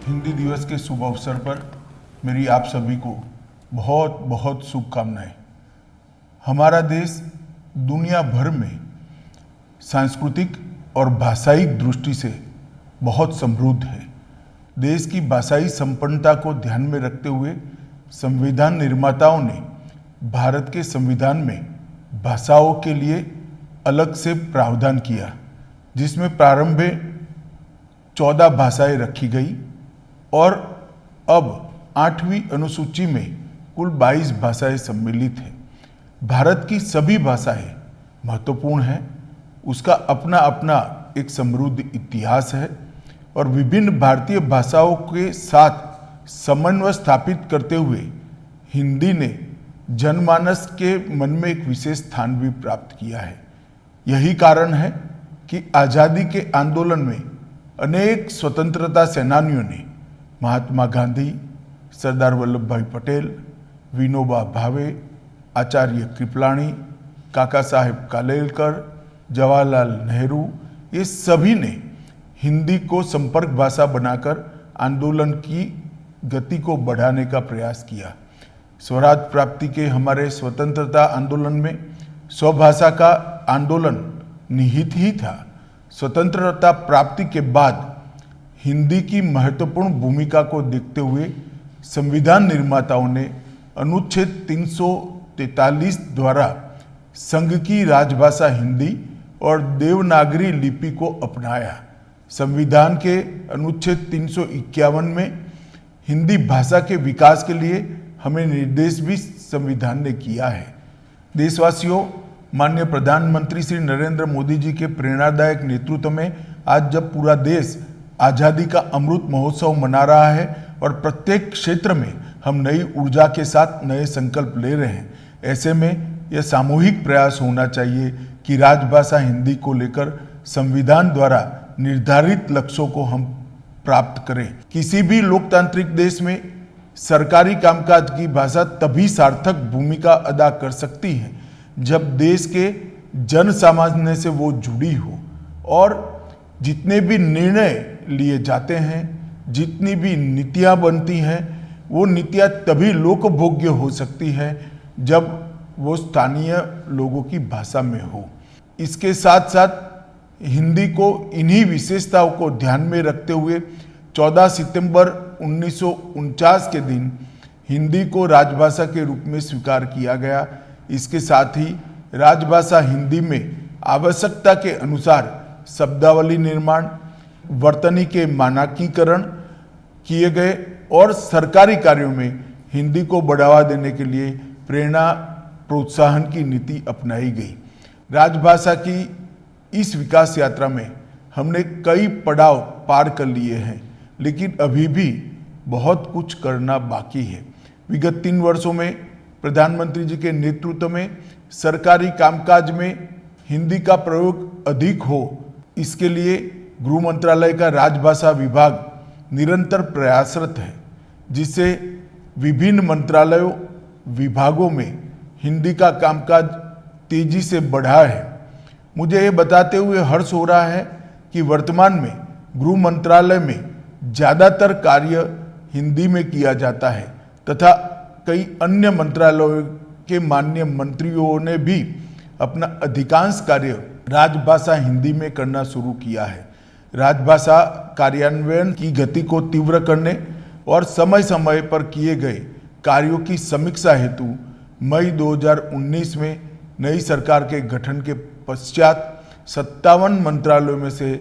हिंदी दिवस के शुभ अवसर पर मेरी आप सभी को बहुत बहुत शुभकामनाएं। हमारा देश दुनिया भर में सांस्कृतिक और भाषाई दृष्टि से बहुत समृद्ध है। देश की भाषाई संपन्नता को ध्यान में रखते हुए संविधान निर्माताओं ने भारत के संविधान में भाषाओं के लिए अलग से प्रावधान किया, जिसमें प्रारंभ में 14 भाषाएं रखी गई और अब 8वीं अनुसूची में कुल 22 भाषाएं सम्मिलित हैं। भारत की सभी भाषाएं महत्वपूर्ण हैं। उसका अपना अपना एक समृद्ध इतिहास है और विभिन्न भारतीय भाषाओं के साथ समन्वय स्थापित करते हुए हिंदी ने जनमानस के मन में एक विशेष स्थान भी प्राप्त किया है। यही कारण है कि आज़ादी के आंदोलन में अनेक स्वतंत्रता सेनानियों ने महात्मा गांधी, सरदार वल्लभ भाई पटेल, विनोबा भावे, आचार्य कृपलानी, काका साहेब कालेलकर, जवाहरलाल नेहरू, ये सभी ने हिंदी को संपर्क भाषा बनाकर आंदोलन की गति को बढ़ाने का प्रयास किया। स्वराज प्राप्ति के हमारे स्वतंत्रता आंदोलन में स्वभाषा का आंदोलन निहित ही था। स्वतंत्रता प्राप्ति के बाद हिंदी की महत्वपूर्ण भूमिका को देखते हुए संविधान निर्माताओं ने अनुच्छेद 343 द्वारा संघ की राजभाषा हिंदी और देवनागरी लिपि को अपनाया। संविधान के अनुच्छेद 351 में हिंदी भाषा के विकास के लिए हमें निर्देश भी संविधान ने किया है। देशवासियों, माननीय प्रधानमंत्री श्री नरेंद्र मोदी जी के प्रेरणादायक नेतृत्व में आज जब पूरा देश आज़ादी का अमृत महोत्सव मना रहा है और प्रत्येक क्षेत्र में हम नई ऊर्जा के साथ नए संकल्प ले रहे हैं, ऐसे में यह सामूहिक प्रयास होना चाहिए कि राजभाषा हिंदी को लेकर संविधान द्वारा निर्धारित लक्ष्यों को हम प्राप्त करें। किसी भी लोकतांत्रिक देश में सरकारी कामकाज की भाषा तभी सार्थक भूमिका अदा कर सकती है जब देश के जन सामान्य से वो जुड़ी हो और जितने भी निर्णय लिए जाते हैं, जितनी भी नीतियां बनती हैं, वो नीतियां तभी लोकभोग्य हो सकती हैं जब वो स्थानीय लोगों की भाषा में हो। इसके साथ साथ हिंदी को इन्हीं विशेषताओं को ध्यान में रखते हुए 14 सितंबर 1949 के दिन हिंदी को राजभाषा के रूप में स्वीकार किया गया। इसके साथ ही राजभाषा हिंदी में आवश्यकता के अनुसार शब्दावली निर्माण, वर्तनी के मानकीकरण किए गए और सरकारी कार्यों में हिंदी को बढ़ावा देने के लिए प्रेरणा प्रोत्साहन की नीति अपनाई गई। राजभाषा की इस विकास यात्रा में हमने कई पड़ाव पार कर लिए हैं, लेकिन अभी भी बहुत कुछ करना बाकी है। विगत 3 वर्षों में प्रधानमंत्री जी के नेतृत्व में सरकारी कामकाज में हिंदी का प्रयोग अधिक हो, इसके लिए गृह मंत्रालय का राजभाषा विभाग निरंतर प्रयासरत है, जिससे विभिन्न मंत्रालयों विभागों में हिंदी का कामकाज तेजी से बढ़ा है। मुझे ये बताते हुए हर्ष हो रहा है कि वर्तमान में गृह मंत्रालय में ज़्यादातर कार्य हिंदी में किया जाता है तथा कई अन्य मंत्रालयों के माननीय मंत्रियों ने भी अपना अधिकांश कार्य राजभाषा हिंदी में करना शुरू किया है। राजभाषा कार्यान्वयन की गति को तीव्र करने और समय समय पर किए गए कार्यों की समीक्षा हेतु मई 2019 में नई सरकार के गठन के पश्चात 57 मंत्रालयों में से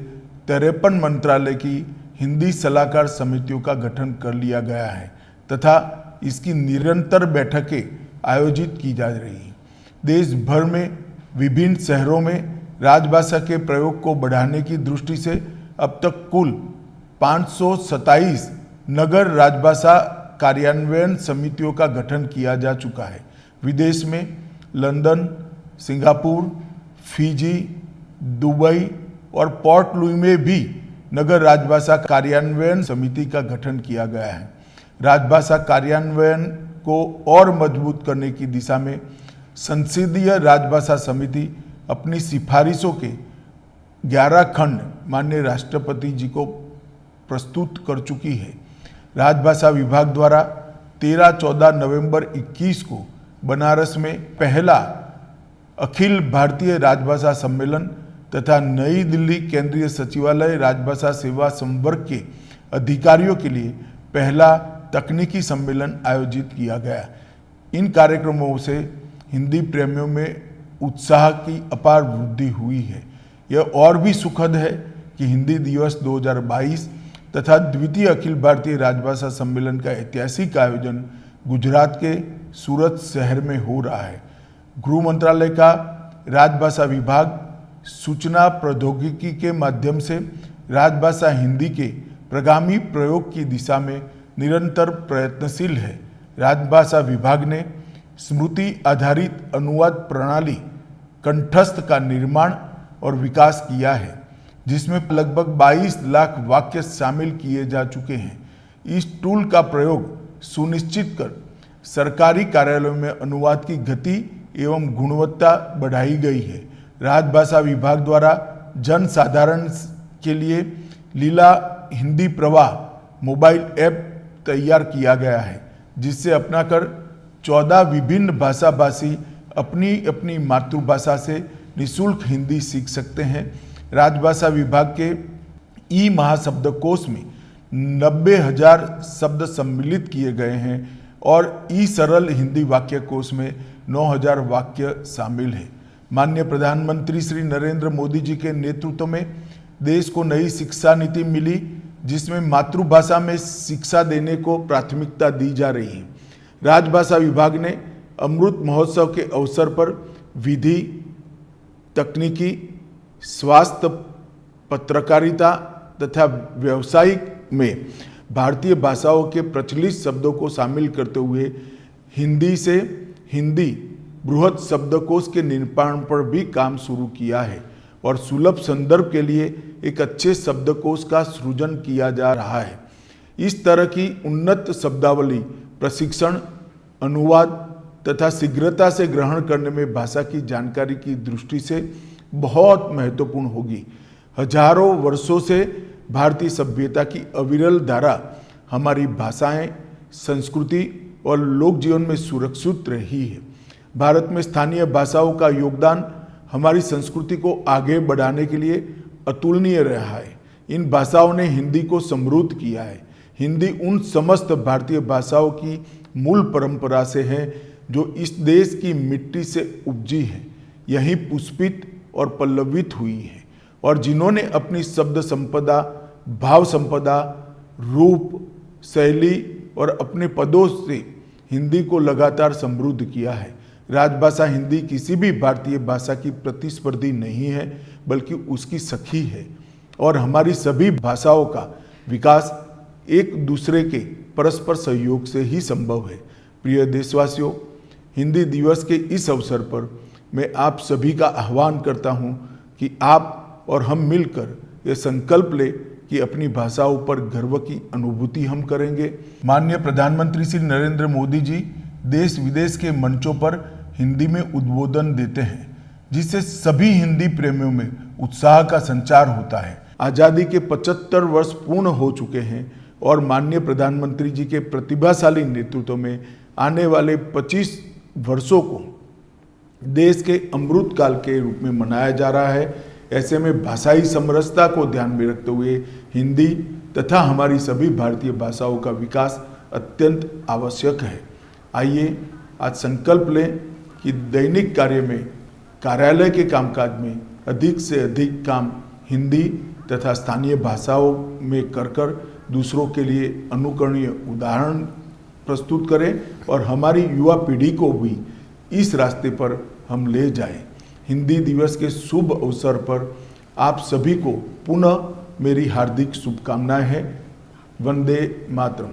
53 मंत्रालय की हिंदी सलाहकार समितियों का गठन कर लिया गया है तथा इसकी निरंतर बैठकें आयोजित की जा रही हैं। देश भर में विभिन्न शहरों में राजभाषा के प्रयोग को बढ़ाने की दृष्टि से अब तक कुल 527 नगर राजभाषा कार्यान्वयन समितियों का गठन किया जा चुका है। विदेश में लंदन, सिंगापुर, फिजी, दुबई और पोर्ट लुई में भी नगर राजभाषा कार्यान्वयन समिति का गठन किया गया है। राजभाषा कार्यान्वयन को और मजबूत करने की दिशा में संसदीय राजभाषा समिति अपनी सिफारिशों के 11 खंड माननीय राष्ट्रपति जी को प्रस्तुत कर चुकी है। राजभाषा विभाग द्वारा 13-14 नवंबर 21 को बनारस में पहला अखिल भारतीय राजभाषा सम्मेलन तथा नई दिल्ली केंद्रीय सचिवालय राजभाषा सेवा संवर्ग के अधिकारियों के लिए पहला तकनीकी सम्मेलन आयोजित किया गया। इन कार्यक्रमों से हिंदी प्रेमियों में उत्साह की अपार वृद्धि हुई है। यह और भी सुखद है कि हिंदी दिवस 2022 तथा द्वितीय अखिल भारतीय राजभाषा सम्मेलन का ऐतिहासिक आयोजन गुजरात के सूरत शहर में हो रहा है। गृह मंत्रालय का राजभाषा विभाग सूचना प्रौद्योगिकी के माध्यम से राजभाषा हिंदी के प्रगामी प्रयोग की दिशा में निरंतर प्रयत्नशील है। राजभाषा विभाग ने स्मृति आधारित अनुवाद प्रणाली कंठस्थ का निर्माण और विकास किया है, जिसमें लगभग 22 लाख वाक्य शामिल किए जा चुके हैं। इस टूल का प्रयोग सुनिश्चित कर सरकारी कार्यालयों में अनुवाद की गति एवं गुणवत्ता बढ़ाई गई है। राजभाषा विभाग द्वारा जन साधारण के लिए लीला हिंदी प्रवाह मोबाइल ऐप तैयार किया गया है, जिससे अपनाकर 14 विभिन्न भाषा भाषी अपनी अपनी मातृभाषा से निःशुल्क हिंदी सीख सकते हैं। राजभाषा विभाग के ई महाशब्दकोश में 90,000 शब्द सम्मिलित किए गए हैं और ई सरल हिंदी वाक्य कोश में 9,000 वाक्य शामिल है। माननीय प्रधानमंत्री श्री नरेंद्र मोदी जी के नेतृत्व में देश को नई शिक्षा नीति मिली, जिसमें मातृभाषा में शिक्षा देने को प्राथमिकता दी जा रही है। राजभाषा विभाग ने अमृत महोत्सव के अवसर पर विधि, तकनीकी, स्वास्थ्य, पत्रकारिता तथा व्यावसायिक में भारतीय भाषाओं के प्रचलित शब्दों को शामिल करते हुए हिंदी से हिंदी बृहद शब्दकोश के निर्माण पर भी काम शुरू किया है और सुलभ संदर्भ के लिए एक अच्छे शब्दकोश का सृजन किया जा रहा है। इस तरह की उन्नत शब्दावली प्रशिक्षण, अनुवाद तथा शीघ्रता से ग्रहण करने में भाषा की जानकारी की दृष्टि से बहुत महत्वपूर्ण होगी। हजारों वर्षों से भारतीय सभ्यता की अविरल धारा हमारी भाषाएं, संस्कृति और लोक जीवन में सुरक्षित रही है। भारत में स्थानीय भाषाओं का योगदान हमारी संस्कृति को आगे बढ़ाने के लिए अतुलनीय रहा है। इन भाषाओं ने हिंदी को समृद्ध किया है। हिंदी उन समस्त भारतीय भाषाओं की मूल परंपरा से है जो इस देश की मिट्टी से उपजी है, यहीं पुष्पित और पल्लवित हुई है और जिन्होंने अपनी शब्द संपदा, भाव संपदा, रूप, शैली और अपने पदों से हिंदी को लगातार समृद्ध किया है। राजभाषा हिंदी किसी भी भारतीय भाषा की प्रतिस्पर्धी नहीं है, बल्कि उसकी सखी है और हमारी सभी भाषाओं का विकास एक दूसरे के परस्पर सहयोग से ही संभव है। प्रिय देशवासियों, हिंदी दिवस के इस अवसर पर मैं आप सभी का आह्वान करता हूं कि आप और हम मिलकर ये संकल्प लें कि अपनी भाषाओं पर गर्व की अनुभूति हम करेंगे। माननीय प्रधानमंत्री श्री नरेंद्र मोदी जी देश विदेश के मंचों पर हिंदी में उद्बोधन देते हैं, जिससे सभी हिंदी प्रेमियों में उत्साह का संचार होता है। आज़ादी के 75 वर्ष पूर्ण हो चुके हैं और माननीय प्रधानमंत्री जी के प्रतिभाशाली नेतृत्व में आने वाले 25 वर्षों को देश के अमृत काल के रूप में मनाया जा रहा है। ऐसे में भाषाई समरसता को ध्यान में रखते हुए हिंदी तथा हमारी सभी भारतीय भाषाओं का विकास अत्यंत आवश्यक है। आइए आज संकल्प लें कि दैनिक कार्य में, कार्यालय के कामकाज में अधिक से अधिक काम हिंदी तथा स्थानीय भाषाओं में कर दूसरों के लिए अनुकरणीय उदाहरण प्रस्तुत करें और हमारी युवा पीढ़ी को भी इस रास्ते पर हम ले जाएं। हिंदी दिवस के शुभ अवसर पर आप सभी को पुनः मेरी हार्दिक शुभकामनाएं हैं। वंदे मातरम।